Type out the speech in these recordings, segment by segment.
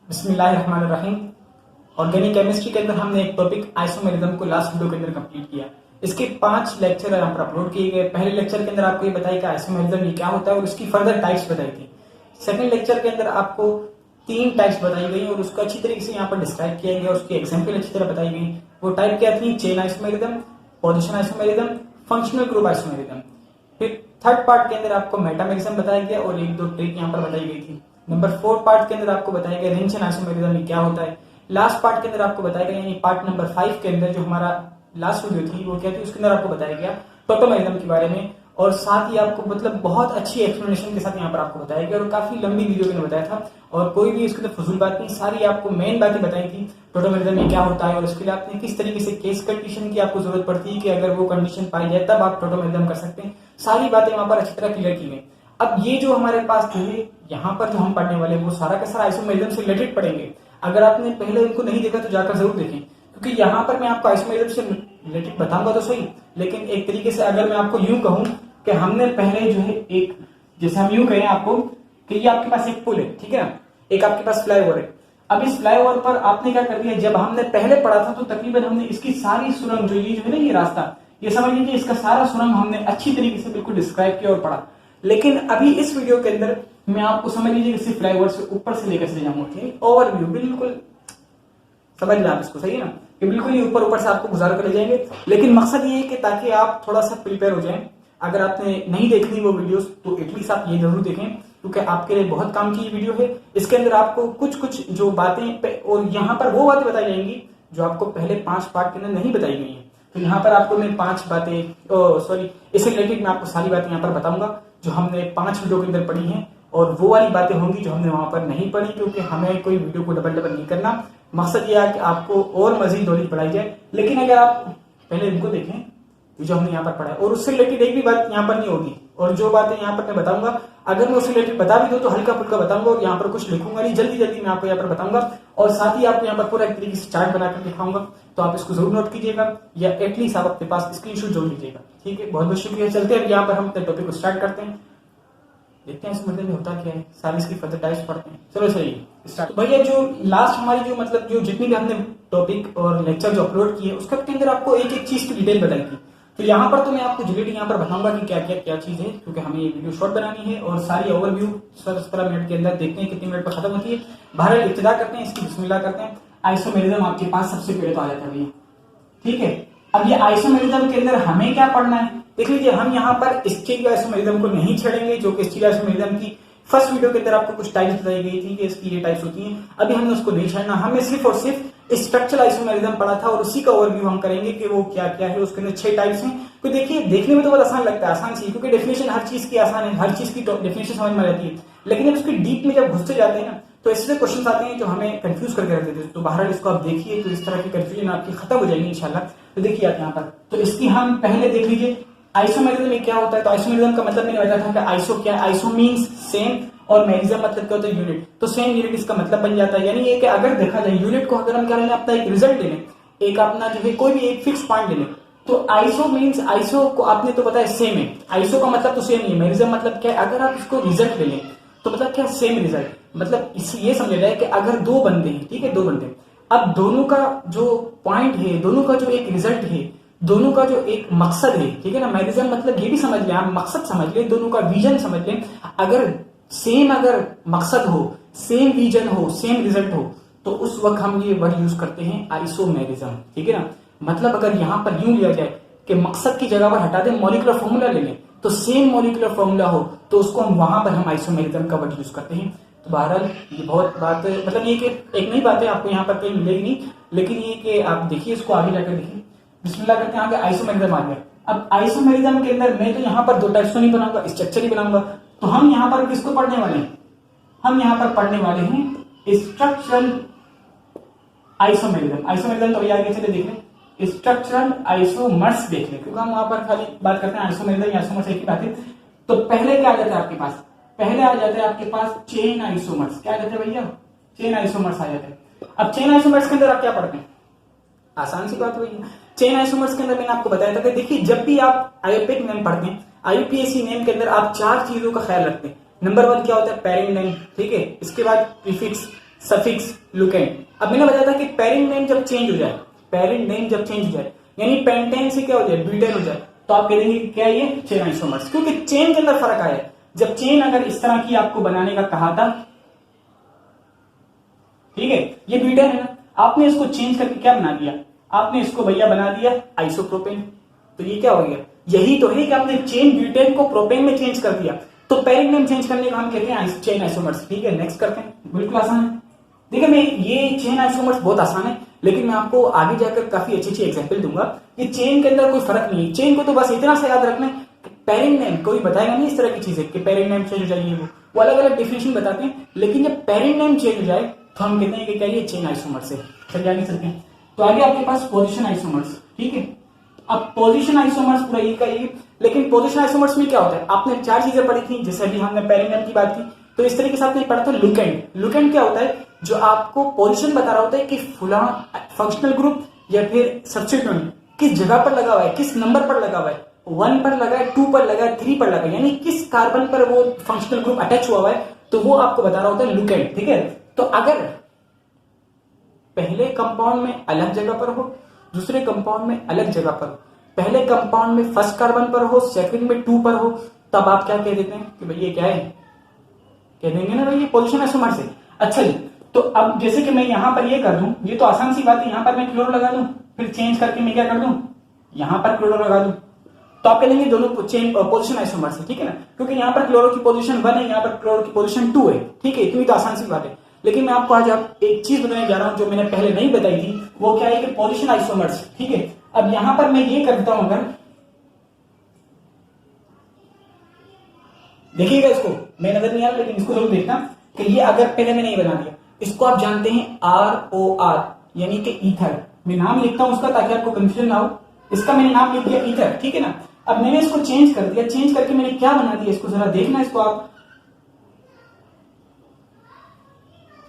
बिस्मिल्लाहिर्रहमानिर्रहीम। Organic chemistry के अंदर हमने एक टॉपिक आइसोमेरिज्म को लास्ट वीडियो के अंदर कंप्लीट किया। इसके 5 लेक्चर यहाँ पर अपलोड किए गए। पहले लेक्चर के अंदर आपको ये बताया कि आइसोमेरिज्म ये क्या होता है और उसकी फर्दर टाइप्स बताई थी। सेकंड लेक्चर के अंदर आपको 3 टाइप्स बताई गई और उसको अच्छी तरीके से यहाँ पर डिस्क्राइब किया गया, उसकी एग्जाम्पल अच्छी तरह बताई गई। वो टाइप क्या थी? Chain isomerism, position isomerism, functional group isomerism. फिर थर्ड पार्ट के अंदर आपको मेटामेरिज्म बताया गया और 1-2 ट्रिक यहाँ पर बताई गई थी। नंबर 4 पार्ट के अंदर आपको बताया गया रिंच एंड आइसोमेरिज्म क्या होता है। लास्ट पार्ट के अंदर आपको बताया गया, यानी पार्ट नंबर 5 के अंदर जो हमारा लास्ट वीडियो थी वो क्या थी, उसके अंदर आपको बताया गया टोटोमेरिज्म के बारे में और साथ ही आपको मतलब बहुत अच्छी एक्सप्लेनेशन के साथ यहाँ पर आपको बताया गया और काफी लंबी वीडियो में बताया था और कोई भी इसके अंदर फजूल बात नहीं, सारी आपको मेन बातें बताई थी। टोटोमेरिज्म में क्या होता है और उसके लिए आपने किस तरीके से केस कंडीशन की आपको जरूरत पड़ती है कि अगर वो कंडीशन पाई जाए तब आप टोटोमेरिज्म कर सकते हैं। सारी बातें वहां पर अच्छी तरह क्लियर की गई। अब ये जो हमारे पास थे यहाँ पर जो हम पढ़ने वाले वो सारा का सारा आइसोमेरिज्म से रिलेटेड पढ़ेंगे। अगर आपने पहले इनको नहीं देखा तो जाकर जरूर देखें, क्योंकि यहाँ पर मैं आपको आइसोमेरिज्म से रिलेटेड बताऊंगा तो सही, लेकिन एक तरीके से अगर मैं आपको यूं कहूं कि हमने पहले जो है एक, जैसे हम यूं कहें आपको कि ये आपके पास एक पुल है, ठीक है ना, एक आपके पास फ्लाईओवर है। अब इस फ्लाईओवर पर आपने क्या कर दिया, जब हमने पहले पढ़ा था तो तकरीबन हमने इसकी सारी सुरंग जो है ना, ये रास्ता, ये समझ लीजिए इसका सारा सुरंग हमने अच्छी तरीके से बिल्कुल डिस्क्राइब किया और पढ़ा। लेकिन अभी इस वीडियो के अंदर मैं आपको समझ लीजिए इसी फ्लाईओवर से ऊपर से लेकर चले जाऊंगा, ठीक, ओवरव्यू बिल्कुल समझ लें आप इसको, सही है ना, कि बिल्कुल ही ऊपर ऊपर से आपको गुजार कर ले जाएंगे। लेकिन मकसद ये है कि ताकि आप थोड़ा सा प्रिपेयर हो जाएं। अगर आपने नहीं देखनी वो वीडियोस तो एटलीस्ट आप ये जरूर देखें, क्योंकि आपके लिए बहुत काम की वीडियो है। इसके अंदर आपको कुछ कुछ जो बातें और यहाँ पर वो बातें बताई जाएंगी जो आपको पहले 5 पार्ट के अंदर नहीं बताई गई है। तो यहाँ पर आपको मैं 5 बातें इससे रिलेटेड मैं आपको सारी बातें यहाँ पर बताऊंगा जो हमने 5 वीडियो के अंदर पढ़ी हैं, और वो वाली बातें होंगी जो हमने वहां पर नहीं पढ़ी, क्योंकि हमें कोई वीडियो को डबल नहीं करना। मकसद ये है कि आपको और मजीद नॉलेज बढ़ाई जाए। लेकिन अगर आप पहले इनको देखें जो हमने यहाँ पर पढ़ा है, और उससे रिलेटेड एक भी बात यहाँ पर नहीं होगी, और जो बातें यहाँ पर मैं बताऊंगा अगर मैं उससे रिलेटेड बता भी दूं तो हल्का फुल्का बताऊंगा और यहाँ पर कुछ लिखूंगा नहीं, जल्दी जल्दी मैं आपको यहाँ पर बताऊंगा। और साथ ही आपको यहाँ पर पूरा एक तरीके से चार्ट बनाकर दिखाऊंगा, तो आप इसको जरूर नोट कीजिएगा या एटलीस्ट आप अपने पास स्क्रीनशॉट जोड़ लीजिएगा, ठीक है। बहुत बहुत शुक्रिया। चलते हैं अब यहाँ पर हम अपने टॉपिक को स्टार्ट करते हैं, देखते हैं इस मतलब में होता क्या है, सारी इसकी फर्दर टाइप्स पढ़ते हैं। चलो सही स्टार्ट। तो भैया जो लास्ट हमारी जो मतलब जो जितनी भी हमने टॉपिक और लेक्चर जो अपलोड किए उसके अंदर आपको एक एक चीज की डिटेल बताई थी। तो यहाँ पर तो मैं आपको डिटेल यहाँ पर बताऊंगा कि क्या चीज है, क्योंकि हमें ये वीडियो शॉर्ट बनानी है और सारी ओवरव्यू 17 मिनट के अंदर देखते हैं कितने मिनट पर खत्म होती है। बहरहाल इब्तिदा करते हैं, इसकी बिस्मिल्लाह करते हैं। आइसोमेरिज्म आपके पास सबसे पहले तो आ जाता है भैया, ठीक है। अब ये आइसोमेरिज्म के अंदर हमें क्या पढ़ना है, देख लीजिए। हम यहाँ पर स्टीरियो आइसोमेरिज्म को नहीं छेड़ेंगे, जो कि स्टीरियो आइसोमेरिज्म की फर्स्ट वीडियो के अंदर आपको कुछ टाइप्स बताई गई थी कि इसकी ये टाइप्स होती हैं। अभी हमने उसको नहीं छेड़ना, हमें सिर्फ और सिर्फ स्ट्रक्चरल आइसोमेरिज्म पढ़ा था और उसी का ओवरव्यू हम करेंगे कि वो क्या क्या है। उसके अंदर 6 टाइप्स हैं। तो देखिए देखने में तो बहुत आसान लगता है, आसान सी, क्योंकि डेफिनेशन हर चीज की आसान है, हर चीज की डेफिनेशन समझ में आती है। लेकिन जब उसके डीप में जब घुसते जाते हैं ना, तो ऐसे क्वेश्चन आते हैं जो हमें कंफ्यूज करके रख देते हैं। तो बहरहाल इसको आप देखिए तो इस तरह की कंफ्यूजन आपकी खत्म हो जाएगी इंशाल्लाह। तो देखिए आप यहाँ पर, तो इसकी हम पहले देख लीजिए आइसोमेरिज्म में क्या होता है। तो आइसोमेरिज्म का मतलब मैंने बताया था कि आइसो क्या है, आइसो मींस सेम, और मेरिज्म मतलब क्या होता है, यूनिट। तो सेम यूनिट इसका मतलब बन जाता है, यानी ये कि अगर देखा जाए यूनिट को अगर हम क्या लें, अपना एक रिजल्ट ले लें, एक अपना जो है कोई भी एक फिक्स पॉइंट ले लें, तो आइसो मींस, आइसो को आपने तो पता है सेम है, आइसो का मतलब तो सेम ही है। मेरिज्म मतलब क्या है, अगर आप इसको रिजल्ट ले लें तो मतलब क्या, सेम रिजल्ट। मतलब ये समझा जाए कि अगर 2 बंदे हैं, ठीक है, 2 बंदे, अब दोनों का जो पॉइंट है, दोनों का जो एक रिजल्ट है, दोनों का जो एक मकसद है, ठीक है ना। मेरिज्म मतलब ये भी समझ लें आप, मकसद समझ लें, दोनों का विजन समझ लें। अगर सेम अगर मकसद हो, सेम विजन हो, सेम रिजल्ट हो, तो उस वक्त हम ये वर्ड यूज करते हैं आइसोमेरिज्म, ठीक है ना। मतलब अगर यहां पर यूं लिया जाए कि मकसद की जगह पर हटा दें, मॉलिक्यूलर फॉर्मूला ले लें, तो सेम मॉलिक्यूलर फॉर्मूला हो तो उसको हम वहां पर हम आइसोमेरिज्म का वर्ड यूज करते हैं। तो बहरहाल ये बहुत बात मतलब ये कि एक नई बात है, आपको यहाँ पर कहीं मिलेगी नहीं, लेकिन ये कि आप देखिए इसको आगे जाकर देखिए। बिस्मिल्लाह करते हैं, आगे आइसोमेरिज्म आ गया। अब आइसोमेरिज्म के अंदर मैं तो यहाँ पर 2 टाइप्स तो नहीं बनाऊंगा, स्ट्रक्चर ही बनाऊंगा। तो हम यहाँ पर किसको पढ़ने वाले हैं, हम यहाँ पर पढ़ने वाले हैं स्ट्रक्चरल आइसोमेरिज्म। आइसोमेरिज्म तो आगे चले देख लें, स्ट्रक्चरल आइसोमर्स देख लें, क्योंकि हम वहां पर खाली बात करते हैं आइसोमेरिज्म या आइसोमर्स एक ही बात है। तो पहले क्या आ जाता है आपके पास, पहले आ जाता है आपके पास चेन आइसोमर्स। क्या आ जाता है भैया, चेन आइसोमर्स आ जाते हैं। अब चेन आइसोमर्स के अंदर आप क्या पढ़ते हैं, आसान सी बात हुई। चेन आइसोमर्स के अंदर मैंने आपको बताया था कि देखिए जब भी आप आईयूपीएसी नेम पढ़ते हैं, आईयूपीएसी नेम के अंदर आप 4 चीजों का ख्याल रखते हैं। नंबर 1 क्या होता है, पेरेंट नेम, ठीक है। इसके बाद प्रीफिक्स, सफिक्स लुकेंट। अब मैंने बताया था कि पेरेंट नेम जब चेंज हो जाए, पेरेंट नेम जब चेंज हो जाए यानी पेंटेन से क्या हो जाए, ब्यूटेन हो जाए, तो आप कह देंगे कि क्या ये चेन आइसोमर्स, क्योंकि चेन के अंदर फर्क आया है। जब चेन अगर इस तरह की आपको बनाने का कहा था, ठीक है, ये ब्यूटेन है ना, आपने इसको चेंज करके क्या बना दिया, आपने इसको भैया बना दिया आइसोप्रोपेन। तो ये क्या हो गया, यही तो है कि आपने चेन ब्यूटेन को प्रोपेन में चेंज कर दिया। तो पेरेंट नेम चेंज करने का हम कहते हैं चेन आइसोमर्स। ठीक है, नेक्स्ट करते हैं, बिल्कुल आसान है। देखिए मैं ये चेन आइसोमर्स बहुत आसान है, लेकिन मैं आपको आगे जाकर काफी अच्छी अच्छी एग्जांपल दूंगा। ये चेन के अंदर कोई फर्क नहीं है, चेन को तो बस इतना सा याद रखना है, पेरेंट नेम कोई बताएगा नहीं इस तरह की चीज है कि पेरेंट नेम चेंज हो जाएगी, वो अलग अलग डेफिनेशन बताते हैं, लेकिन जब पेरेंट नेम चेंज हो जाए तो हम कहते हैं कि क्या ये चेन आइसोमर्स है। चल आगे चलते हैं। तो आगे आपके पास पोजिशन आइसोमर्स। ठीक है, अब पोजिशन आइसोमर्स पूरा ये का ये, लेकिन पोजिशन आइसोमर्स में क्या होता है, आपने चार चीजें पढ़ी थी, जैसे अभी हमने पेरेंट नेम की बात की, तो इस तरीके से आपने पढ़ा था लुकेंट। लुकेंट क्या होता है, जो आपको पोजीशन बता रहा होता है कि फुला फंक्शनल ग्रुप या फिर सब्स्टिट्यूएंट किस जगह पर लगा हुआ है, किस नंबर पर लगा हुआ है, 1 पर लगा है, 2 पर लगा है, 3 पर लगा है, यानी किस कार्बन पर वो फंक्शनल ग्रुप अटैच हुआ है, तो वो आपको बता रहा होता है लुकेंट। ठीक है, तो अगर पहले कंपाउंड में अलग जगह पर हो, दूसरे कंपाउंड में अलग जगह पर, पहले कंपाउंड में फर्स्ट कार्बन पर हो, सेकंड में 2 पर हो, तब आप क्या कह देते हैं कि भाई ये क्या है, कह देंगे ना भाई ये पोजीशन आइसोमर्स है। अच्छा जी, तो अब जैसे कि मैं यहां पर ये कर दूं, ये तो आसान सी बात है, यहां पर मैं क्लोरो लगा दूं, फिर चेंज करके मैं क्या कर दूं, यहां पर क्लोरो लगा दूं, तो आप कह देंगे दोनों चेन पोजीशन आइसोमर्स है। ठीक है ना, क्योंकि यहां पर क्लोरो की पोजीशन 1 है, यहां पर क्लोरो की पोजीशन 2 है। ठीक है, इतनी तो आसान सी बात है। लेकिन मैं आपको आज आप एक चीज बताने जा रहा हूं जो मैंने पहले नहीं बताई थी, वो क्या है कि पोजीशन आइसोमर्स। ठीक है, अब यहां पर मैं ये करता हूं, अगर देखिएगा इसको, मैं नजर नहीं आ रहा लेकिन इसको जरूर देखना कि ये अगर पहले मैंने ये बना दिया, इसको आप जानते हैं ROR यानी कि ईथर। मैं नाम लिखता हूं उसका ताकि आपको कंफ्यूजन ना हो, इसका मैंने नाम लिख दिया ईथर। ठीक है ना, अब मैंने इसको चेंज कर दिया, चेंज करके मैंने क्या बना दिया, इसको जरा देखना, इसको आप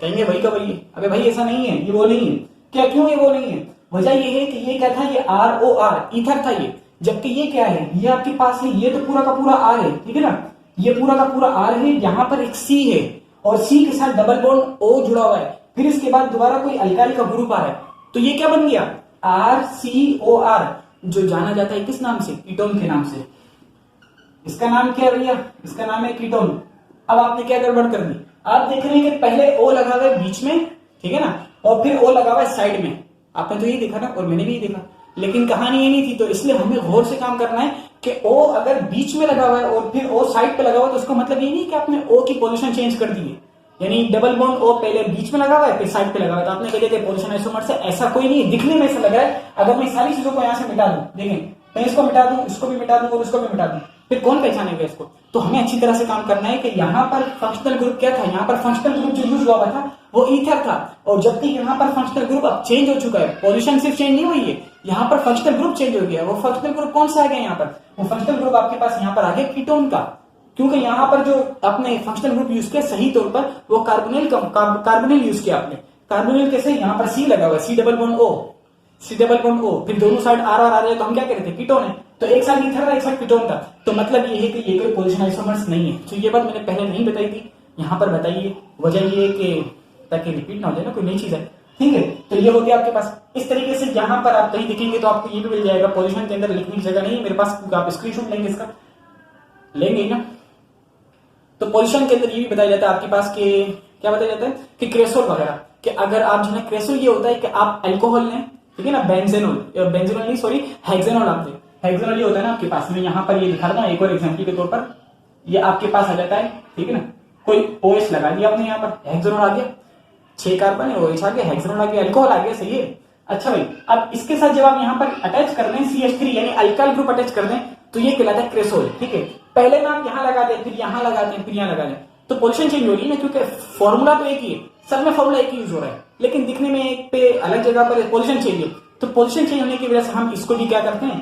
कहेंगे भाई का भाई, अबे भाई ऐसा नहीं है, ये वो नहीं है। क्या, क्यों ये वो नहीं है, वजह ये है कि ये क्या था, ये ROR ईथर था ये, जबकि ये क्या है, ये आपके पास है, ये तो पूरा का पूरा R है। ठीक है ना, ये पूरा का पूरा R है, यहां पर एक C है और C के साथ डबल बॉन्ड O जुड़ा हुआ है, फिर इसके बाद दोबारा कोई अल्काइल का ग्रुप आ रहा है, तो ये क्या बन गया, RCOR, जो जाना जाता है किस नाम से, कीटोन के नाम से। इसका नाम क्या है भैया, इसका नाम है कीटोन। अब आपने क्या गड़बड़ कर दी, आप देख रहे हैं कि पहले O लगा हुआ है बीच में, ठीक है ना, और फिर O लगा हुआ है साइड में, आपने तो यही देखा ना और मैंने भी यही देखा, लेकिन कहानी ये नहीं थी। तो इसलिए हमें गौर से काम करना है कि O अगर बीच में लगा हुआ है और फिर O साइड पे लगा हुआ है, तो उसका मतलब ये नहीं कि आपने O की पोजीशन चेंज कर दी है, यानी डबल बॉन्ड O पहले बीच में लगा हुआ है फिर साइड पे लगा हुआ है, तो आपने कह दिया पोजीशन आइसोमर से, ऐसा कोई नहीं है, दिखने में ऐसा लग रहा है। अगर मैं सारी चीजों को यहां से मिटा दूं, देखें मैं इसको मिटा दूं, इसको भी मिटा दूं और इसको भी मिटा दूं, फिर कौन पहचानेगा इसको। तो हमें अच्छी तरह से काम करना है कि यहाँ पर फंक्शनल ग्रुप क्या था, यहाँ पर फंक्शनल ग्रुप जो यूज हुआ था वो ईथर था, और जबकि यहाँ पर फंक्शनल ग्रुप अब चेंज हो चुका है, पोजीशन सिर्फ चेंज नहीं हुई है, यहाँ पर फंक्शनल ग्रुप चेंज हो गया। वो फंक्शनल ग्रुप कौन सा आ गया यहाँ पर, वो फंक्शनल ग्रुप आपके पास यहाँ पर आ गया कीटोन का, क्योंकि यहाँ पर जो आपने फंक्शनल ग्रुप यूज किया सही तौर पर वो कार्बोनिल यूज किया आपने। कार्बोनिल कैसे, यहाँ पर C लगा हुआ है, C डबल बॉन्ड O, फिर दोनों साइड R और R है, तो हम क्या कह रहे थे, कीटोन है, तो एक साइड ईथर था एक साइड कीटोन था, तो मतलब ये है कि ये कोई पोजीशन आइसोमर्स नहीं है। तो ये बात मैंने पहले नहीं बताई थी, यहाँ पर बताइए, वजह ये है कि ताकि रिपीट ना हो जाए ना, कोई नई चीज है। ठीक है, तो ये हो गया आपके पास। इस तरीके से यहाँ पर आप कहीं दिखेंगे तो आपको ये भी मिल जाएगा, पोजीशन के अंदर लिखने की जगह नहीं है मेरे पास, क्योंकि आप स्क्रीनशॉट लेंगे इसका, लेंगे ना। तो पोजीशन के अंदर ये भी बताया जाता है आपके पास कि क्या बताया जाता है कि क्रेसोल वगैरह, कि अगर आप जो है क्रेसोल ये होता है कि आप अल्कोहल लें, ठीक है ना, बेंजेनोल नहीं सॉरी हेक्सेनोल, आप हेक्सेनोल ये होता है ना आपके पास, मैं यहाँ पर ये दिखा रहा हूँ एक और एग्जांपल के तौर पर, ये आपके पास आ जाता है, ठीक है ना, कोई OH लगा दिया आपने, यहाँ पर हेक्सेनोल आ गया, 6 कार्बन है, OH आ गया, हेक्सेनोल आ गया, अल्कोहल आ गया, सही है। अच्छा भाई, अब इसके साथ जब आप यहाँ पर अटैच कर दें CH3 यानी अल्काइल ग्रुप अटैच कर दें, तो ये कहलाता है क्रेसोल। ठीक है, पहले में आप यहाँ लगा दें, फिर यहाँ लगा दें, फिर यहाँ लगा दें, तो पोजीशन चेंज हो रही है ना, क्योंकि फॉर्मूला तो एक ही है, सब में फॉर्मूला एक ही यूज हो रहा है, लेकिन दिखने में एक पे अलग जगह पर पोजीशन चेंज है। तो पोजीशन चेंज होने की वजह से हम इसको भी क्या करते हैं,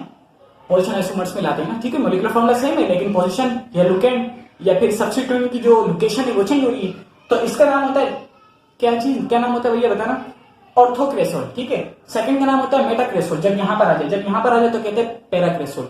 पोजीशन आइसोमर्स में लाते हैं ना। ठीक है, मॉलिक्यूलर फॉर्मूला सेम है, लेकिन पोजीशन या लुकेंट या फिर सब्स्टिट्यूएंट की जो लोकेशन है वो चेंज हो रही है, तो इसका नाम होता है क्या नाम होता है भैया बताना, ऑर्थोक्रेसोल। ठीक है, सेकंड का नाम होता है मेटाक्रेसोल, जब यहाँ पर आ जाए तो कहते हैं पैराक्रेसोल।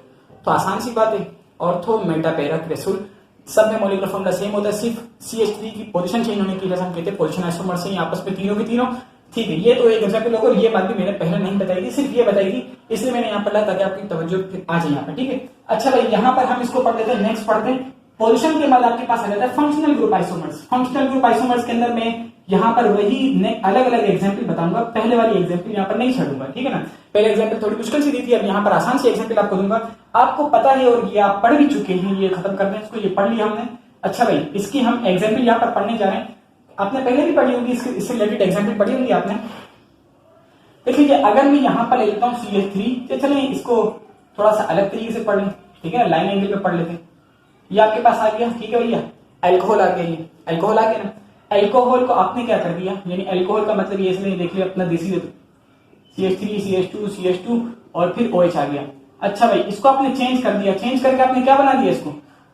तो आसान सी बात है, ऑर्थो मेटा पैराक्रेसोल। सब में मॉलिक्यूलर फॉर्मूला सेम होता है, सिर्फ CH3 की पोजीशन चेंज होने की वजह से हम कहते हैं पोजीशन आइसोमर से आपस में तीनों के तीनों। ठीक है, ये तो एक एग्जांपल होगा, ये बात भी मैंने पहले नहीं बताई थी, सिर्फ ये बताई थी, इसलिए मैंने यहाँ पर लाया ताकि आपकी तवज्जो आ जाए यहाँ पर। ठीक है, अच्छा भाई यहाँ पर हम इसको पढ़ लेते हैं। नेक्स्ट पढ़ते हैं पोजीशन के बाद आपके पास आ जाता है functional group isomers. Functional group isomers के अंदर मैं यहाँ पर वही अलग अलग एग्जाम्पल बताऊंगा, पहले वाली एग्जाम्पल यहाँ पर नहीं छोड़ूंगा। ठीक है ना, पहले एग्जाम्पल थोड़ी मुश्किल सी दी थी, अब यहाँ पर आसान सी एग्जाम्पल आपको दूंगा। आपको पता है और ये आप पढ़ भी चुके हैं, ये खत्म करते हैं इसको, ये पढ़ लिया हमने। अच्छा भाई, इसकी हम एग्जाम्पल यहाँ पर पढ़ने जा रहे हैं, आपने पहले भी पढ़ी होगी, इससे रिलेटेड एग्जाम्पल पढ़ी होगी आपने। देखिए अगर मैं यहाँ पर ले लेता हूँ CH3, चले इसको थोड़ा सा अलग तरीके से पढ़ लें। ठीक है ना, लाइन एंगल पे पढ़ लेते हैं। ये आपके पास आ गया, ठीक है भैया, अल्कोहल आ गया, ये अल्कोहल आ गया ना। अल्कोहल को आपने क्या कर दिया, यानी अल्कोहल का मतलब ये इसलिए देख लिया अपना देसी CH3 CH2 CH2 और फिर OH आ गया। अच्छा भाई, इसको आपने चेंज कर दिया, चेंज करके आपने क्या बना दिया इसको,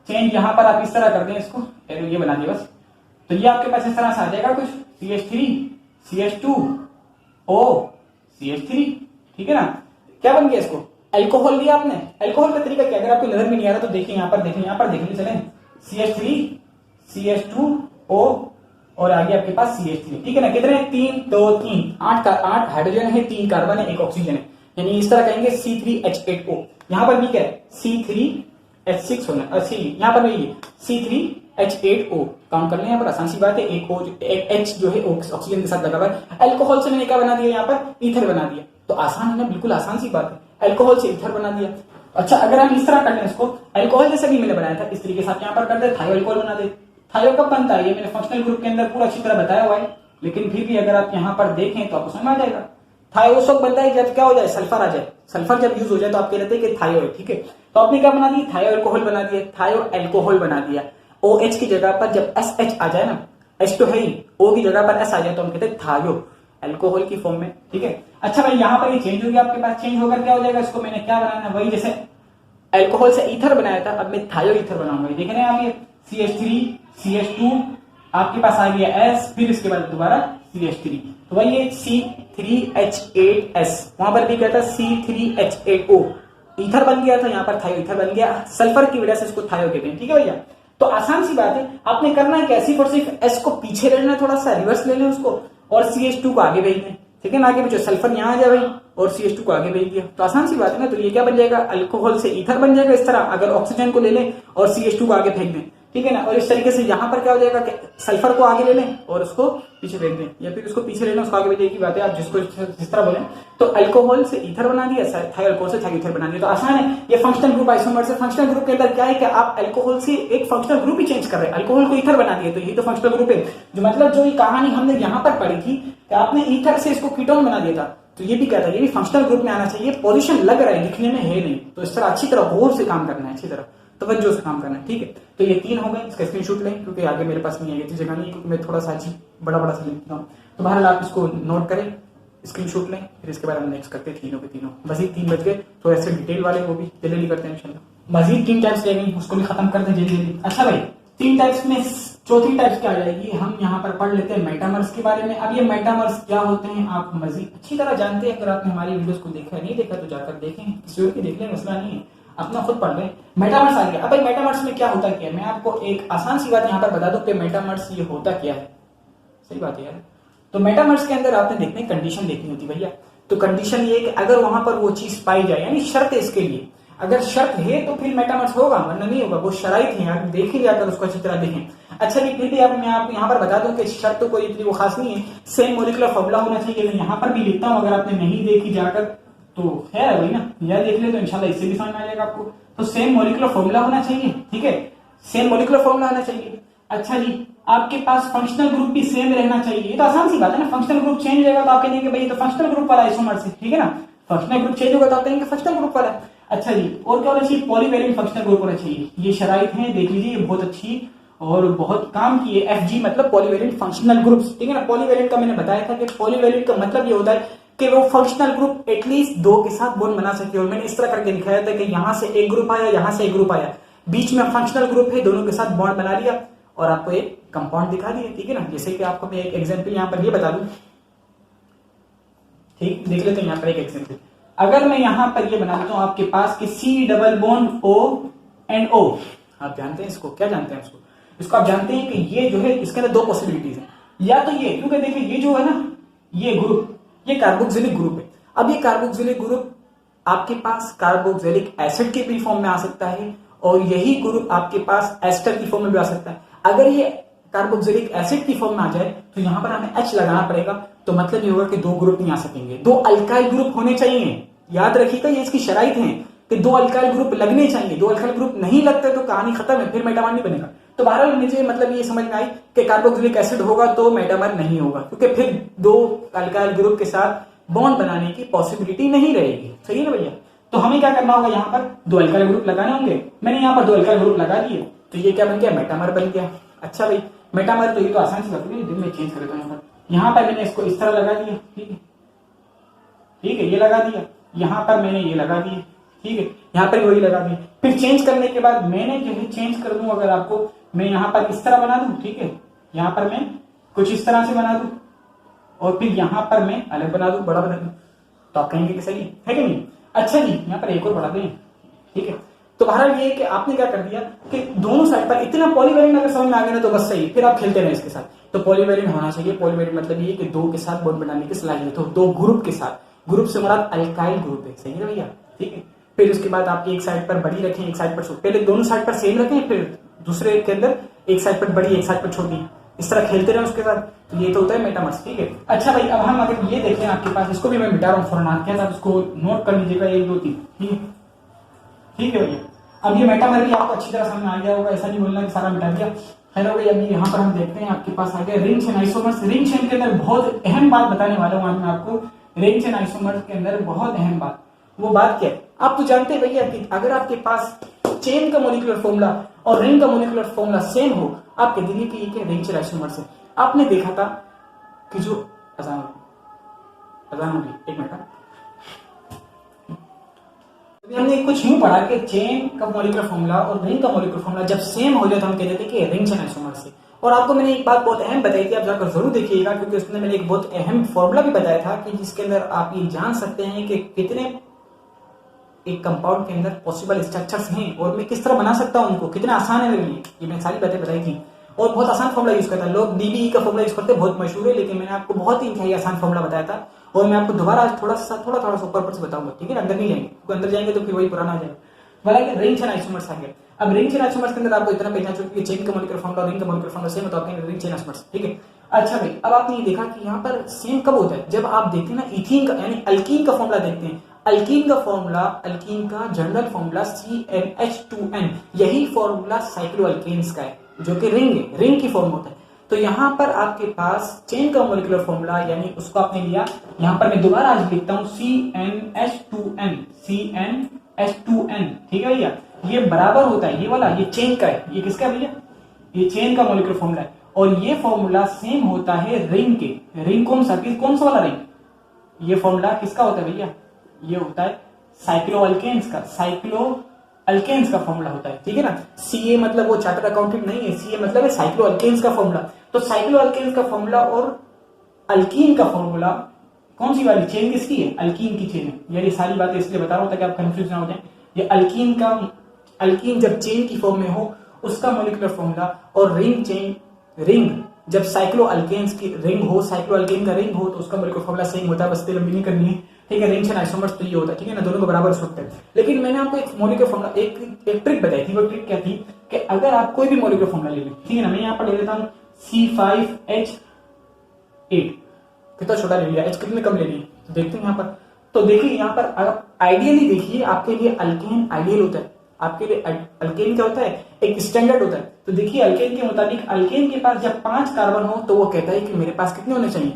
चेंज यहाँ पर आप इस तरह कर दें इसको, ये बना दिया बस। तो ये आपके पास इस तरह से आ जाएगा कुछ, CH3 CH2 O CH3। ठीक है ना, क्या बन गया इसको, अल्कोहल लिया आपने। अल्कोहल का तरीका क्या, अगर आपको नजर में नहीं आ रहा तो देखिए यहाँ पर, देखें यहाँ पर, देखने चले CH3 CH2 O और आगे आपके पास CH3। ठीक है ना, कितने, 3 2 3, 8 हाइड्रोजन है, 3 कार्बन है, 1 ऑक्सीजन है, यानी इस तरह कहेंगे C3H8O। यहाँ पर भी क्या है, C3H6 होना, अच्छी यहाँ पर भी C3H8O काउंट कर लें यहाँ पर, आसान सी बात है। एक H जो है ऑक्सीजन के साथ लगा हुआ है। अल्कोहल से मैंने क्या बना दिया यहाँ पर, ईथर बना दिया, तो आसान है ना, बिल्कुल आसान सी बात है, अल्कोहल से ईथर बना दिया। अच्छा, अगर हम इस तरह कर लें इसको, अल्कोहल जैसा भी मैंने बनाया था इस तरीके से आप यहाँ पर कर दे, थायो अल्कोहल बना दे। थायो कब बनता है, ये मैंने फंक्शनल ग्रुप के अंदर पूरा अच्छी तरह बताया हुआ है, लेकिन फिर भी अगर आप यहाँ पर देखें तो आपको समझ आ जाएगा। थायो उस वक्त बनता है जब क्या हो जाए, सल्फर आ जाए, सल्फर जब यूज हो जाए तो आप कह लेते हैं कि थायो है। ठीक है, तो आपने क्या बना दिया, थायो अल्कोहल बना दिया, थायो अल्कोहल बना दिया। OH की जगह पर जब SH आ जाए ना, H तो है ही, O की जगह पर S आ जाए तो हम कहते हैं थायो अल्कोहल की फॉर्म में। ठीक है, अच्छा भाई यहाँ पर ये चेंज हो गया आपके पास, चेंज होकर क्या हो जाएगा, इसको मैंने क्या बनाना है, वही जैसे अल्कोहल से ईथर बनाया था, अब मैं थायो ईथर बनाऊंगा। देख रहे हैं आप, ये CH3 CH2 आपके पास आ गया S, फिर इसके बाद दोबारा CH3, तो भाई ये C3H8S, वहां पर भी क्या था C3H8O, ईथर बन गया था, यहाँ पर थायो ईथर बन गया, सल्फर की वजह से इसको थायो कहते हैं। ठीक है भैया, तो आसान सी बात है, आपने करना है क्या, सिर्फ और सिर्फ S को पीछे ले लेना, थोड़ा सा रिवर्स ले लें उसको, और CH2 को आगे भेज दें। ठीक है ना, आगे भेजो, सल्फर यहाँ आ जाए भाई, और CH2 को आगे भेज दिया, तो आसान सी बात है ना। तो ये क्या बन जाएगा, अल्कोहल से ईथर बन जाएगा इस तरह, अगर ऑक्सीजन को ले लें और CH2 को आगे फेंक दें। ठीक है ना, और इस तरीके से यहाँ पर क्या हो जाएगा कि सल्फर को आगे ले लें और उसको पीछे फेंक दें, या फिर उसको पीछे लेना उसको आगे भेजने की बात है, आप जिसको जिस तरह बोले। तो अल्कोहल से ईथर बना दिया, थायो अल्कोहल से थायो ईथर बना दिया, तो आसान है। ये फंक्शनल ग्रुप आइसोमर से, फंक्शनल ग्रुप के अंदर क्या है कि आप अल्कोहल से एक फंक्शनल ग्रुप ही चेंज कर रहे हैं, अल्कोहल को ईथर बना दिया, तो ये तो फंक्शनल ग्रुप है। जो मतलब जो ये कहानी हमने यहाँ पर पढ़ी थी कि आपने ईथर से इसको कीटोन बना दिया था, तो ये भी क्या था, ये भी फंक्शनल ग्रुप में आना चाहिए। पोजीशन लग रहा है, दिखने में है नहीं, तो इस तरह अच्छी तरह गौर से काम करना है, अच्छी तरह तवज्जो से काम करना है। ठीक है, तो ये 3 हो गए, इसका स्क्रीनशॉट लें क्योंकि आगे मेरे पास नहीं है, इतनी जगह नहीं है, क्योंकि मैं थोड़ा सा बड़ा सा लिखता हूँ। तो बहरहाल आप इसको नोट करें, स्क्रीनशॉट लें, फिर इसके बाद हम नेक्स्ट करते हैं तीनों के तीनों। मजीद 3 बज गए, तो ऐसे डिटेल वाले वो भी जल्दी करते हैं इंशाल्लाह। मजीद 3 टाइप्स लेंगे, उसको भी खत्म करते हैं जल्दी जल्दी। अच्छा भाई, 3 टाइप्स में चौथी टाइप्स क्या आ जाएगी, हम यहाँ पर पढ़ लेते हैं मेटामर्स के बारे में। अब ये मेटामर्स क्या होते हैं आप मजीद अच्छी तरह जानते हैं, अगर आपने हमारी वीडियोस को देखा नहीं देखा तो जाकर देखें, किसी और की देख लें, मसला नहीं है, अपना खुद पढ़ लें। मेटामर्स आ गया। अब भाई मेटामर्स में क्या होता क्या है, मैं आपको एक आसान सी बात यहाँ पर बता दूं कि मेटामर्स ये होता क्या है। सही बात है यार, तो मेटामर्स के अंदर आपने देखने कंडीशन देखनी होती भैया। तो कंडीशन ये कि अगर वहां पर वो चीज पाई जाए, यानी शर्त है इसके लिए, अगर शर्त है तो फिर मेटामर्स होगा, वरना नहीं होगा। वो शराइत है, आप देखिए जाकर उसको अच्छी तरह देखें। अच्छा जी, फिर भी मैं आपको यहाँ पर बता दूं कि शर्त तो कोई इतनी वो खास नहीं है, सेम मॉलिक्यूलर फॉर्मूला होना चाहिए। मैं यहाँ पर भी लिखता हूँ, अगर आपने नहीं देखी जाकर तो है वही ना, यह देख ले तो इंशाल्लाह इससे भी समझ में आ जाएगा आपको। तो सेम मॉलिक्यूलर फॉर्मूला होना चाहिए, ठीक है, सेम मॉलिक्यूलर फॉर्मूला होना चाहिए। अच्छा जी, आपके पास फंक्शनल ग्रुप भी सेम रहना चाहिए, ये तो आसान सी बात है ना। फंक्शनल ग्रुप चेंज हो जाएगा तो आप कहेंगे भाई तो फंक्शनल ग्रुप वाला आइसोमर से, ठीक है ना। फंक्शनल ग्रुप चेंज होगा तो आप कहेंगे फंक्शनल ग्रुप वाला। अच्छा जी, और क्या होना चाहिए, पॉलीवैलेंट फंक्शनल ग्रुप होना चाहिए। ये शराइत है, देख लीजिए, ये बहुत अच्छी और बहुत काम की है। FG मतलब पॉलीवैलेंट फंक्शनल ग्रुप्स, ठीक है ना। पॉलीवैलेंट का मैंने बताया था कि पॉलीवैलेंट का मतलब ये होता है कि वो फंक्शनल ग्रुप एटलीस्ट 2 के साथ बॉन्ड बना सकते हो। मैंने इस तरह करके दिखाया था कि यहां से एक ग्रुप आया, यहां से एक ग्रुप आया, बीच में फंक्शनल ग्रुप है, दोनों के साथ बॉन्ड बना लिया और आपको एक कंपाउंड दिखा दिया, ठीक है ना। जैसे कि आपको मैं एक एग्जांपल यहां पर ये बता दूं, ठीक, देख लेते हैं यहां पर एक एग्जांपल। अगर मैं यहां पर ये बना देता हूं आपके पास कि C double bond O and O, आप जानते हैं इसको, क्या जानते हैं इसको आप जानते हैं कि ये जो है इसके अंदर दो पॉसिबिलिटीज है, या तो ये, क्योंकि देखिए ये जो है ना, ये ग्रुप, ये कार्बोक्सिलिक ग्रुप है। अब ये कार्बोक्सिलिक ग्रुप आपके पास कार्बोक्सिलिक एसिड के भी फॉर्म में आ सकता है, और यही ग्रुप आपके पास एस्टर की फॉर्म में भी आ सकता है। अगर ये कार्बोक्सिलिक एसिड की फॉर्म में आ जाए तो यहां पर हमें H लगाना पड़ेगा, तो मतलब ये होगा कि दो ग्रुप नहीं आ सकेंगे, दो अल्काइल ग्रुप होने चाहिए। याद रखिएगा, ये इसकी शराइत है कि दो अल्काइल ग्रुप लगने चाहिए। दो अल्काइल ग्रुप नहीं लगते तो कहानी खत्म है, फिर मेटामर नहीं बनेगा। तो बहरहाल मुझे मतलब ये समझ में आई कि कार्बोक्सिलिक एसिड होगा तो मेटामर नहीं होगा, क्योंकि फिर दो अल्काइल ग्रुप के साथ बॉन्ड बनाने की पॉसिबिलिटी नहीं रहेगी। सही है ना भैया? तो हमें क्या करना होगा, यहाँ पर दो अल्काइल ग्रुप लगाने होंगे। मैंने यहाँ पर दो अल्काइल ग्रुप लगा दिए, तो ये क्या बन गया, मेटामर बन गया। अच्छा भाई, मेटामर तो ये तो आसान से लगती है, दिन में चेंज कर देता हूँ। यहाँ पर मैंने इसको इस तरह लगा दिया, ठीक है, ठीक है, ये लगा दिया। यहाँ पर मैंने ये लगा दिए, ठीक है, यहाँ पर वही लगा दिए। फिर चेंज करने के बाद मैंने जो है चेंज कर दूं, अगर आपको मैं यहाँ पर इस तरह बना दूं, ठीक है, यहाँ पर मैं कुछ इस तरह से बना दूं, और फिर यहाँ पर मैं अलग बना दूं, बड़ा बना दूं, तो आप कहेंगे कि सही है कि नहीं? अच्छा जी, यहाँ पर एक और बढ़ा दें, ठीक है। तो बहरहाल ये है कि आपने क्या कर दिया कि दोनों साइड पर इतना पॉलीवेलेंट अगर समझ में आ गया ना तो बस सही, फिर आप खेलते रहे इसके साथ। तो पॉलीवेलेंट होना चाहिए। पॉलीवेलेंट मतलब ये कि दो के साथ बॉन्ड बनाने की सलाहियत हो, दो ग्रुप के साथ। ग्रुप से मुराद अल्काइल ग्रुप है, सही है भैया, ठीक है। फिर उसके बाद आप एक साइड पर बड़ी रखें, एक साइड पर छोटी, पहले दोनों साइड पर सेम रखें, फिर दूसरे के अंदर एक साइड पर बड़ी, एक साइड पर छोटी, इस तरह खेलते रहे उसके साथ। तो ये तो होता है मेटामर्स, ठीक है। अच्छा भाई, अब हम अगर ये देखें आपके पास, इसको भी मैं मिटा रहा हूँ फौरन, क्या था उसको नोट कर लीजिएगा, 1 2 3, ठीक है, ठीक है भैया। अब ये मेटामर भी आपको अच्छी तरह समझ में आ गया होगा, ऐसा नहीं बोलना कि सारा मिटा दिया। खैर हो गई। अब यहाँ पर हम देखते हैं आपके पास आ गया ring chain isomers. Ring chain के अंदर बहुत अहम बात बताने वाला हूँ मैं आपको। रिंग चेन आइसोमर्स के अंदर बहुत अहम बात, वो बात क्या है आप तो जानते हैं भैया कि अगर आपके पास चेन का मॉलिक्यूलर फॉर्मूला और रिंग का मॉलिक्यूलर फॉर्मूला सेम हो, आप कह देंगे कि ये क्या रिंग चेन आइसोमर्स है। आपने देखा था कि जो अजान होगी, एक मिनट, हमने कुछ यूं पढ़ा कि चेन का मॉलिक्यूलर फॉर्मूला और रिंग का मॉलिक्यूलर फॉर्मूला जब सेम हो जाए तो हम कह देते हैं कि रिंग चेन आइसोमर्स है। और आपको मैंने एक बात बहुत अहम बताई थी, आप जाकर जरूर देखिएगा, क्योंकि उसमें मैंने एक बहुत अहम फॉर्मूला भी बताया था कि जिसके अंदर आप ये जान सकते हैं कि कितने एक कंपाउंड के अंदर पॉसिबल स्ट्रक्चर्स हैं और मैं किस तरह बना सकता हूं उनको, कितना आसान है मेरे लिए। ये मैंने सारी बातें बताई थी और बहुत आसान फॉर्मूला यूज करता है। लोग डीबीई का फॉर्मूला यूज करते हैं, बहुत मशहूर है, लेकिन मैंने आपको बहुत ही इंतहाई आसान फॉर्मूला बताया था और मैं आपको दोबारा थोड़ा सा ऊपर से बताऊंगा, ठीक है। अंदर नहीं जाएंगे, क्योंकि अंदर जाएंगे तो फिर वही पुराना आ जाएगा। वाला रिंग चेन आइसोमर्स आ गया। अब रिंग चेन आइसोमर्स के अंदर आपको इतना पहचान चुके चेन का मॉलिक्यूलर फॉर्मूला और रिंग का मॉलिक्यूलर फॉर्मूला सेम होता है, रिंग चेन आइसोमर्स, ठीक है। अच्छा भाई, अब आपने ये देखा कि यहाँ पर सेम कब होता है, जब आप देखते हैं ना इथीन का यानी अल्कीन का फॉर्मूला देखते हैं। अल्कीन का फॉर्मूला, अल्कीन का जनरल फॉर्मूला CnH2n, यही फॉर्मूला साइक्लोअल्केन्स का है जो कि रिंग है, रिंग की फॉर्म होता है। तो यहाँ पर आपके पास चेन का मॉलिक्यूलर फॉर्मूला यानी उसको आपने लिया, यहाँ पर मैं दोबारा आज लिखता हूँ CnH2n, CnH2n, ठीक है भैया। ये बराबर होता है, ये वाला ये चेन का है, ये किसका है भैया, ये चेन का मॉलिक्यूलर फॉर्मूला है। और ये फॉर्मूला सेम होता है रिंग के। रिंग कौन सा वाला रिंग, ये फॉर्मूला किसका होता है भैया, ये होता है साइक्लोअल्केन्स का, साइक्लोअल्केन्स का फॉर्मूला होता है, ठीक है ना। सीए मतलब वो चार्टर्ड अकाउंटेंट नहीं है, सीए मतलब है साइक्लोअल्केन्स का फॉर्मूला। तो साइक्लोअल्केन्स का फॉर्मूला और अल्कीन का फॉर्मूला कौन सी वाली चेन किसकी है, अल्कीन की चेन है। यानी सारी बातें इसलिए बता रहा हूं ताकि आप कंफ्यूज ना हो जाए। ये अल्कीन जब चेन की फॉर्म में हो उसका मॉलिक्यूलर फॉर्मूला, और रिंग जब साइक्लोअल्केन्स की रिंग हो, साइक्लोअल्केन का रिंग हो तो उसका मॉलिक्यूलर फॉर्मूला सेम होता है, बस लंबी नहीं करनी है, ठीक है। रिंग चेन आइसोमर्स तो ये होता है, ठीक है ना, दोनों को बराबर सूट है। लेकिन मैंने आपको एक मॉलिक्यूलर फॉर्मूला एक ट्रिक बताई थी। वो ट्रिक क्या थी कि अगर आप कोई भी मॉलिक्यूलर फॉर्मूला ले लें, ठीक है ना, मैं यहाँ पर ले लेता हूँ C5H8, कितना छोटा ले लिया, H कितने कम ले लिए, तो देखते हैं यहाँ पर। तो देखिए यहाँ पर अगर आइडियली देखिए आपके लिए अल्केन आइडियल होता है, आपके लिए अल्केन क्या होता है, एक स्टैंडर्ड होता है। तो देखिए अल्केन के मुताबिक अल्केन के पास जब 5 कार्बन हो तो वो कहता है कि मेरे पास कितने होने चाहिए,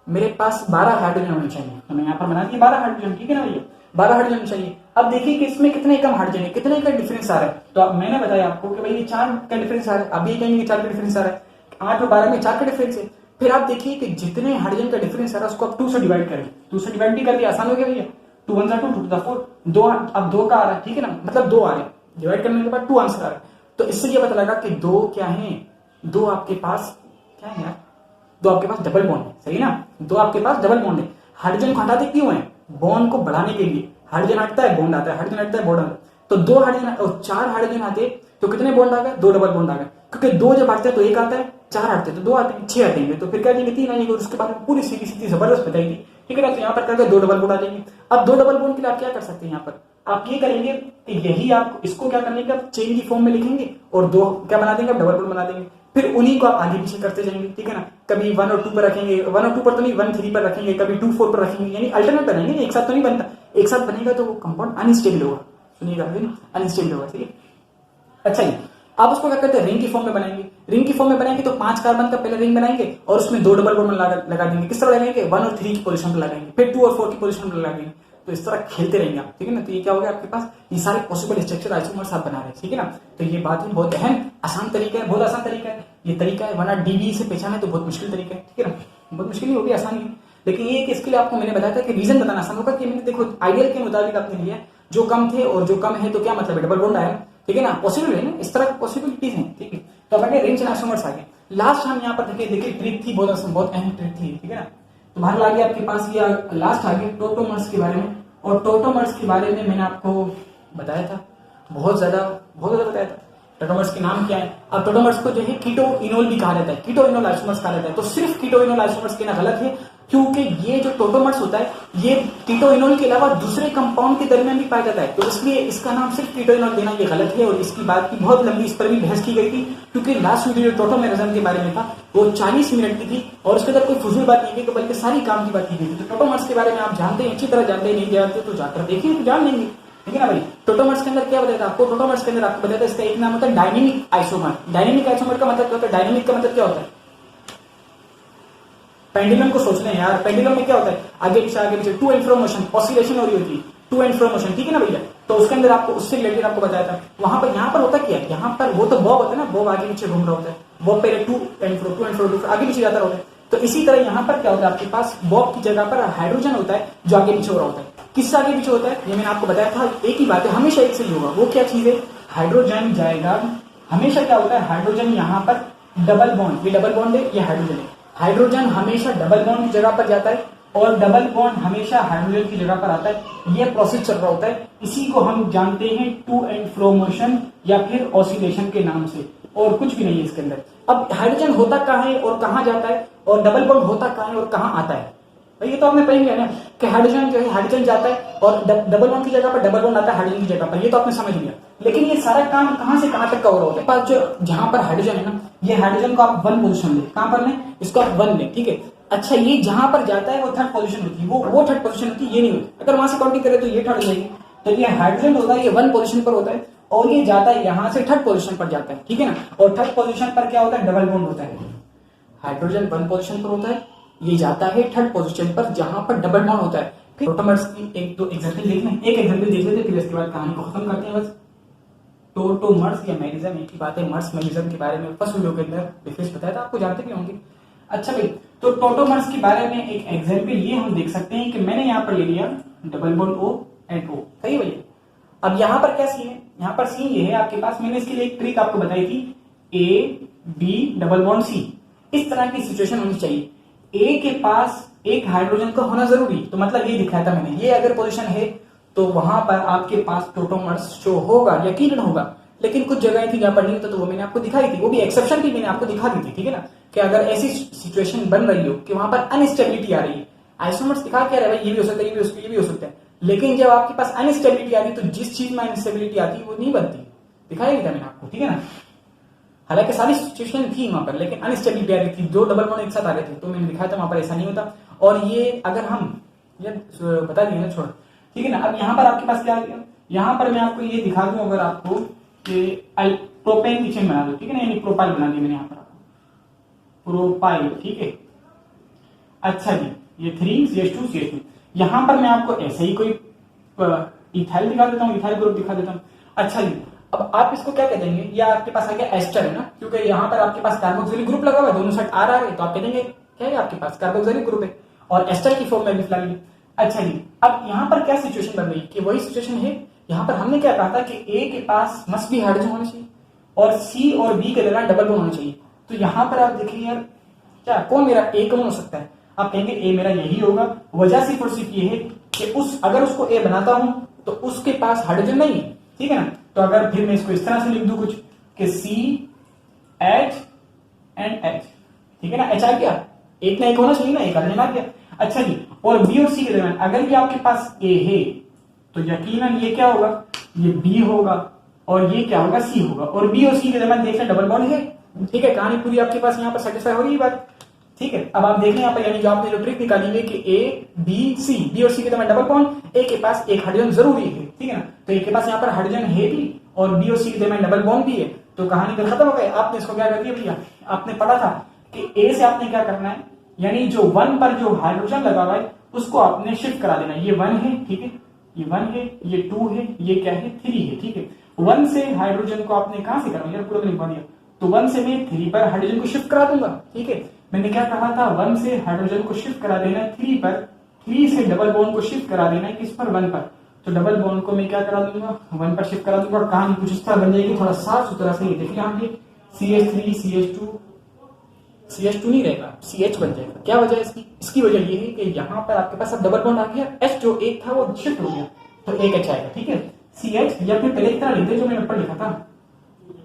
मेरे पास 12 हाइड्रोजन होने चाहिए। तो मैं यहाँ पर बना दिया 12 हाइड्रोजन, ठीक है ना भैया, 12 हाइड्रोजन चाहिए। अब देखिए कि इसमें कितने कम हाइड्रोजन है, कितने का डिफरेंस आ रहा है। तो मैंने बताया आपको कि भाई ये 4 का डिफरेंस आ रहा है, अब ये कहेंगे 4 का डिफरेंस आ रहा है, 8 और 12 में 4 का डिफरेंस है। फिर आप देखिए कि जितने हाइड्रोजन का डिफरेंस आ रहा है उसको आप 2 से डिवाइड करें, 2 से डिवाइड भी कर दिया, आसान हो गया भैया। 2 1 2 2 to the 4, 2 अब 2 का आ रहा है, ठीक है ना, मतलब 2 आ रहे हैं, डिवाइड करने के बाद 2 आंसर आ रहा है। तो इससे ये पता लगा कि 2 क्या है, 2 आपके पास क्या है यार, 2 आपके पास डबल बॉन्ड है, सही ना, 2 आपके पास डबल बॉन्ड है। हाइड्रोजन को हटाते क्यों है, बॉन्ड को बढ़ाने के लिए। हाइड्रोजन हटता है बॉन्ड आता है, हाइड्रोजन हटता है बॉन्ड आता है। तो 2 हाइड्रोजन और 4 हाइड्रोजन आते तो कितने बॉन्ड आ गए? 2 डबल बॉन्ड आ गए, क्योंकि 2 जब आते हैं तो 1 आता है, 4 आते हैं तो 2 आते हैं, 6 आते हैं तो फिर क्या देंगे? 3 आएंगे। और उसके बाद में पूरी सीधी सीधी जबरदस्त बताई थी, ठीक है ना। तो यहाँ पर क्या 2 डबल बॉन्ड आ जाएंगे। अब 2 डबल बॉन्ड के लिए आप क्या कर सकते हैं? यहाँ पर आप ये करेंगे कि यही आप इसको क्या करने का चेन की फॉर्म में लिखेंगे और 2 क्या बना देंगे? डबल बॉन्ड बना देंगे। फिर उन्हीं को आप आगे पीछे करते जाएंगे, ठीक है ना। कभी 1 और 2 पर रखेंगे, 1 और 2 पर तो नहीं, 1 3 पर रखेंगे, कभी 2 4 पर रखेंगे, यानी अल्टरनेट बनाएंगे, एक साथ तो नहीं बनता। एक साथ बनेगा तो वो कंपाउंड अनस्टेबल होगा, सुनिएगा, अनस्टेबल होगा, ठीक है। अच्छा जी, आप उसको क्या करते हैं? रिंग की फॉर्म में बनाएंगे। रिंग की फॉर्म में बनाएंगे तो 5 कार्बन का पहले रिंग बनाएंगे और उसमें 2 डबल बॉन्ड लगा देंगे। किस तरह लगाएंगे? 1 और 3 की पोजीशन पर लगाएंगे, फिर 2 और 4 की पोजीशन पर लगाएंगे। तो इस तरह खेलते रहेंगे आप, ठीक है ना। तो ये क्या हो गया आपके पास? ये सारे पॉसिबल स्ट्रक्चर आइसोमर्स आप बना रहे हैं, ठीक है ना। तो ये बात है, बहुत अहम आसान तरीका है, बहुत आसान तरीका है ये तरीका है, वरना डीबी से पहचाने तो बहुत मुश्किल तरीका है, ठीक है ना। बहुत मुश्किल नहीं होगी, आसानी है। लेकिन ये कि इसके लिए आपको मैंने बताया था कि रीजन बताना आसान होगा कि मैंने देखो आइडियल के मुताबिक आपने लिया, जो कम थे और जो कम है तो क्या मतलब है? डबल बॉन्ड आया, ठीक है ना। पॉसिबल है ना, इस तरह की पॉसिबिलिटीज हैं, ठीक है। तो अब आगे रिंग्स एंड आइसोमर्स आ गए। लास्ट हम यहाँ पर देखिए ट्रिक थी, बहुत अहम ट्रिक थी, ठीक है ना। तो बाहर आ गया आपके पास ये लास्ट आ गया टोटोमर्स के बारे में। और टोटोमर्स के बारे में मैंने आपको बताया था, बहुत ज्यादा बताया था। टोटोमर्स के नाम क्या है? अब टोटोमर्स को जो है कीटो इनोल भी कहा जाता है, कीटो इनोल आइसोमर्स कहा जाता है। तो सिर्फ कीटो इनोल आइसोमर्स कहना गलत है, क्योंकि ये जो टोटोमर्स होता है ये कीटो इनोल के अलावा दूसरे कंपाउंड के दरमियान भी पाया जाता है। तो इसलिए इसका नाम सिर्फ कीटो इनोल देना ये गलत है। और इसकी बात की बहुत लंबी, इस पर भी बहस की गई थी, क्योंकि लास्ट वीडियो जो टोटोमेरिज्म के बारे में था वो 40 मिनट की थी और उसके अंदर कोई फजूल बात नहीं की, बल्कि सारी काम की बात की गई थी। तो टोटोमर्स के बारे में आप जानते हैं, अच्छी तरह जानते हैं, नहीं जानते तो जाकर देखिए तो जान लेंगे, ठीक है ना भाई। टोटोमर्स के अंदर क्या बताया था आपको? टोटोमर्स के अंदर आपको बताया था इसका एक नाम होता है डायनेमिक आइसोमर। डायनेमिक आइसोमर का मतलब क्या होता है? डायनेमिक का मतलब क्या होता है? पेंडुलम को सोच लें यार, पेंडुलम में क्या होता है? आगे पीछे to and fro motion, oscillation हो रही होती है, टू एंड फ्रो मोशन, ठीक है ना भैया। तो उसके अंदर आपको उससे रिलेटेड आपको बताया था। वहां पर यहाँ पर होता क्या है? यहाँ पर वो तो बॉब होता है ना, बॉब आगे पीछे घूम रहा होता है, बॉब पहले टू एंड फ्रो आगे पीछे जाता होता है। तो इसी तरह यहाँ पर क्या होता है? आपके पास बॉब की जगह पर हाइड्रोजन होता है जो आगे पीछे हो रहा होता है। किससे आगे पीछे होता है? ये मैंने आपको बताया था। एक ही बात है, हमेशा एक से ही होगा। वो क्या चीज है? हाइड्रोजन जाएगा हमेशा, क्या होता है? हाइड्रोजन यहाँ पर डबल बॉन्ड, ये डबल बॉन्ड है, ये हाइड्रोजन है। हाइड्रोजन हमेशा डबल बॉन्ड की जगह पर जाता है और डबल बॉन्ड हमेशा हाइड्रोजन की जगह पर आता है। ये प्रोसेस चल रहा होता है, इसी को हम जानते हैं टू एंड फ्रो मोशन या फिर ऑसिलेशन के नाम से, और कुछ भी नहीं है इसके अंदर। अब हाइड्रोजन होता कहाँ है और कहाँ जाता है, और डबल बॉन्ड होता कहाँ है और कहाँ आता है? भाई ये तो आपने पढ़ लिया ना कि हाइड्रोजन जो है हाइड्रोजन जाता है और डबल बॉन्ड की जगह पर डबल बॉन्ड आता है हाइड्रोजन की जगह पर, ये तो आपने समझ लिया। लेकिन ये सारा काम कहां से कहां तक का हो रहा होता है? पास जो जहां पर हाइड्रोजन है ना, ये हाइड्रोजन को आप 1 पोजीशन ले, कहां पर लें? इसको आप 1 लें, ठीक है। अच्छा, ये जहां पर जाता है वो 3rd पोजीशन होती है, वो 3rd पोजीशन होती है, ये नहीं होती। अगर वहां से काउंटिंग करें तो ये 3rd हो जाएगी। तो ये हाइड्रोजन होता है, ये 1 पोजीशन पर होता है और ये जाता है यहां से 3rd पोजीशन पर जाता है, ठीक है ना। और 3rd पोजीशन पर क्या होता है? डबल बॉन्ड होता है। हाइड्रोजन 1 पोजीशन पर होता है, ये जाता है 3rd पोजीशन पर जहां पर डबल बॉन्ड होता है। फिर टोटोमर्स की एक दो एग्जांपल देखना है, एक एग्जांपल देख लेते हैं, फिर इसके बाद कहानी को खत्म करते हैं बस। टोटोमर्स या मेरिज्म एक ही बात है। मर्स मेरिज्म के बारे में फर्स्ट वीडियो के अंदर डिफरेंस बताया था, आपको जानते भी होंगे। अच्छा भाई, तो टोटोमर्स के बारे में एक एग्जांपल ये हम देख सकते हैं कि मैंने यहाँ पर ले लिया double bond O and O, सही भैया। अब यहाँ पर क्या सीन है? यहाँ पर सीन ये है आपके पास, मैंने इसके लिए एक ट्रिक आपको बताई थी, A B double bond C, इस तरह की सिचुएशन होनी चाहिए। ए के पास एक हाइड्रोजन का होना जरूरी, तो मतलब ये दिखाया था मैंने, ये अगर पोजीशन है तो वहां पर आपके पास टोटोमर्स शो होगा, यकीनन होगा। लेकिन कुछ जगह थी जहां पर नहीं होता, तो वो मैंने आपको दिखाई थी, वो भी एक्सेप्शन भी मैंने आपको दिखा दी थी, ठीक है ना। कि अगर ऐसी सिचुएशन बन रही हो कि वहां पर अनस्टेबिलिटी आ रही है, आइसोमर्स दिखा क्या रहा है भाई, ये भी हो सकता है, ये भी हो सकता है। लेकिन जब आपके पास अनस्टेबिलिटी आ रही तो जिस चीज में अनस्टेबिलिटी आती है वो नहीं बनती, दिखाई था मैंने आपको, ठीक है ना। हालांकि सारी सिचुएशन थी वहां पर, लेकिन अनस्टेबिलिटी आ रही थी, 2 डबल बॉन्ड एक साथ आ रहे थे, तो मैंने दिखाया था वहां पर ऐसा नहीं होता। और ये अगर हम ये बता दिए ना, छोड़, ठीक है ना। अब यहाँ पर आपके पास क्या आ गया? यहाँ पर मैं आपको ये दिखा दूं अगर आपको कि प्रोपेन की चेन बना दो, ठीक है ना, यानी प्रोपाइल बना दी मैंने यहाँ पर आपको प्रोपाइल, ठीक है। अच्छा जी, ये 3CH2CH2, यहाँ पर मैं आपको ऐसे ही कोई इथाइल दिखा देता हूँ, इथाइल ग्रुप दिखा देता हूँ। अच्छा जी, अब आप इसको क्या कह देंगे? ये आपके पास आ गया एस्टर है ना, क्योंकि यहाँ पर आपके पास कार्बोक्सिलिक ग्रुप लगा हुआ है, दोनों साइड R आ रहे हैं, तो आप कह देंगे क्या है आपके पास कार्बोक्सिलिक ग्रुप है और एस्टर की फॉर्म में भी फिलहाल। अच्छा जी, अब यहाँ पर क्या सिचुएशन बन रही है कि वही सिचुएशन है। यहाँ पर हमने क्या कहा था कि ए के पास मस्ट भी हाइड्रोजन होना चाहिए और सी और बी के दरमियान डबल बॉन्ड होना चाहिए। तो यहाँ पर आप देखिए यार, क्या कौन मेरा ए कौन हो सकता है? आप कहेंगे ए मेरा यही होगा। वजह सिर्फ और सिर्फ ये है कि अगर उसको ए बनाता हूं तो उसके पास हाइड्रोजन नहीं है, ठीक है ना। तो अगर फिर मैं इसको इस तरह से लिख दूं कुछ कि सी एच एंड एच, ठीक है ना, एच आ गया, एक ना एक होना चाहिए ना, एक हाइड्रोजन आ गया। अच्छा जी, और बी और सी के दरमियान अगर ये आपके पास ए है तो यकीनन ये क्या होगा, ये बी होगा और ये क्या होगा, सी होगा। और बी और सी के दरमियान देखना डबल बॉन्ड है, ठीक है। कहानी पूरी आपके पास यहाँ पर सेटिस्फाई हो रही है बात, ठीक है। अब आप देख लें यहाँ पर, यानी जो आपने जो ट्रिक निकाली है कि ए बी सी, बी और सी के दरमियान डबल बॉन्ड, ए के पास एक हाइड्रोजन जरूरी है, ठीक है ना। तो ए के पास यहाँ पर हाइड्रोजन है भी और बी और सी के दरमियान डबल बॉन्ड भी है, तो कहानी तो खत्म हो गई। आपने इसको क्या कर दिया भैया, आपने पढ़ा था कि ए से आपने क्या करना है, यानी जो 1 पर जो हाइड्रोजन लगा हुआ है उसको आपने शिफ्ट करा देना। ये 1 है, ठीक है, ये 1 है, ये 2 है, ये क्या है, 3 है, ठीक है। 1 से हाइड्रोजन को आपने कहां से करना, यार पूरा लिखवा दिया, तो 1 से मैं 3 पर हाइड्रोजन को शिफ्ट करा दूंगा, ठीक है। मैंने क्या कहा था, 1 से हाइड्रोजन को शिफ्ट करा देना 3 पर, 3 से डबल बॉन्ड को शिफ्ट करा देना किस पर, 1 पर। तो डबल बॉन्ड को मैं क्या करा दूंगा, 1 पर शिफ्ट करा दूंगा और कहानी कुछ इस तरह बन जाएगी, थोड़ा साफ सुथरा से। देखिए यहाँ पे CH3 CH2 नहीं रहेगा, CH बन जाएगा। क्या वजह है इसकी, इसकी वजह ये है कि यहाँ पर आपके पास अब डबल बॉन्ड आ गया, H जो एक था वो शिफ्ट हो गया, तो एक H आएगा, ठीक है। CH या फिर पहले इतना लिख दे जो मैंने ऊपर लिखा था,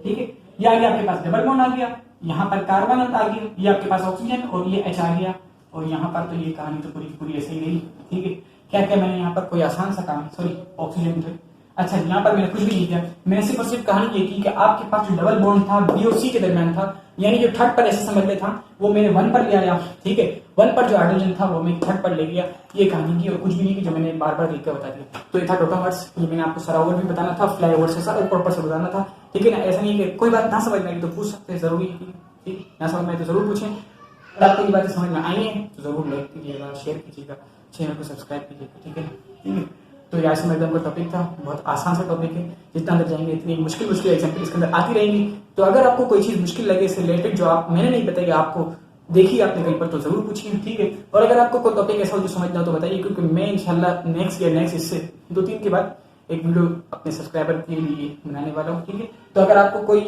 ठीक है। ये आ गया आपके पास डबल बॉन्ड आ गया, यहाँ पर कार्बन आ गया, ये आपके पास ऑक्सीजन और ये H आ गया, और यहाँ पर तो ये कहानी तो पूरी पूरी ऐसे ही रही, ठीक है। क्या क्या मैंने यहाँ पर कोई आसान सा काम, सॉरी ऑक्सीजन थे। अच्छा, यहाँ पर मैंने कुछ भी नहीं किया, मैंने सिर्फ और सिर्फ कहानी ये की कि आपके पास जो डबल बॉन्ड था बी और सी के दरमियान था, यानी जो थर्ड पर ऐसे समझ में था वो मैंने 1 पर ले आया, ठीक है। 1 पर जो हाइड्रोजन था वो मैं थर्ड पर ले गया, ये कहानी की, और कुछ भी नहीं की, जो मैंने बार बार लिख कर बता दिया। तो ये था टोटामर्स, ये मैंने आपको सरावर भी बताना था, फ्लाई ओवर से सारा ऊपर से बताना था, ठीक है ना। ऐसा नहीं है कि कोई बात ना समझ में आई तो पूछ सकते हैं, जरूरी है, ठीक है, ना समझ में आई तो जरूर पूछें। अगर आपको ये बातें समझ में आई है तो जरूर लाइक कीजिएगा, शेयर कीजिएगा, चैनल को सब्सक्राइब कीजिएगा, ठीक है, ठीक है। तो ये आज मैडम का टॉपिक था, बहुत आसान सा टॉपिक है, जितना अंदर जाएंगे इतनी मुश्किल एग्जाम्पल इसके अंदर आती रहेंगी। तो अगर आपको कोई चीज मुश्किल लगे इससे रिलेटेड जो आप मैंने नहीं बताई, आपको देखिए आपने कहीं पर, तो जरूर पूछिए, ठीक है। और अगर आपको कोई टॉपिक ऐसा हो जो समझना हो तो बताइए, क्योंकि मैं इंशाल्लाह नेक्स्ट इससे 2-3 के बाद एक वीडियो अपने सब्सक्राइबर के लिए बनाने वाला हूँ, ठीक है। तो अगर आपको कोई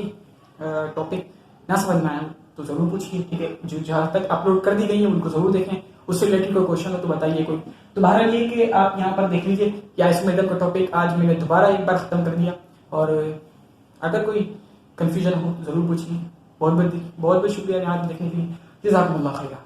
टॉपिक ना समझ में आया तो जरूर पूछिए, ठीक है। जो जहां तक अपलोड कर दी गई है उनको जरूर देखें, उससे रिलेटेड कोई क्वेश्चन हो तो बताइए कोई। तो बहरहाल ये कि आप यहाँ पर देख लीजिए या आइसोमेरिज्म का टॉपिक आज मैंने दोबारा एक बार खत्म कर दिया, और अगर कोई कंफ्यूजन हो तो जरूर पूछिए। बहुत बहुत शुक्रिया यहाँ देखने के लिए, जज़ाकुमुल्लाह खैर।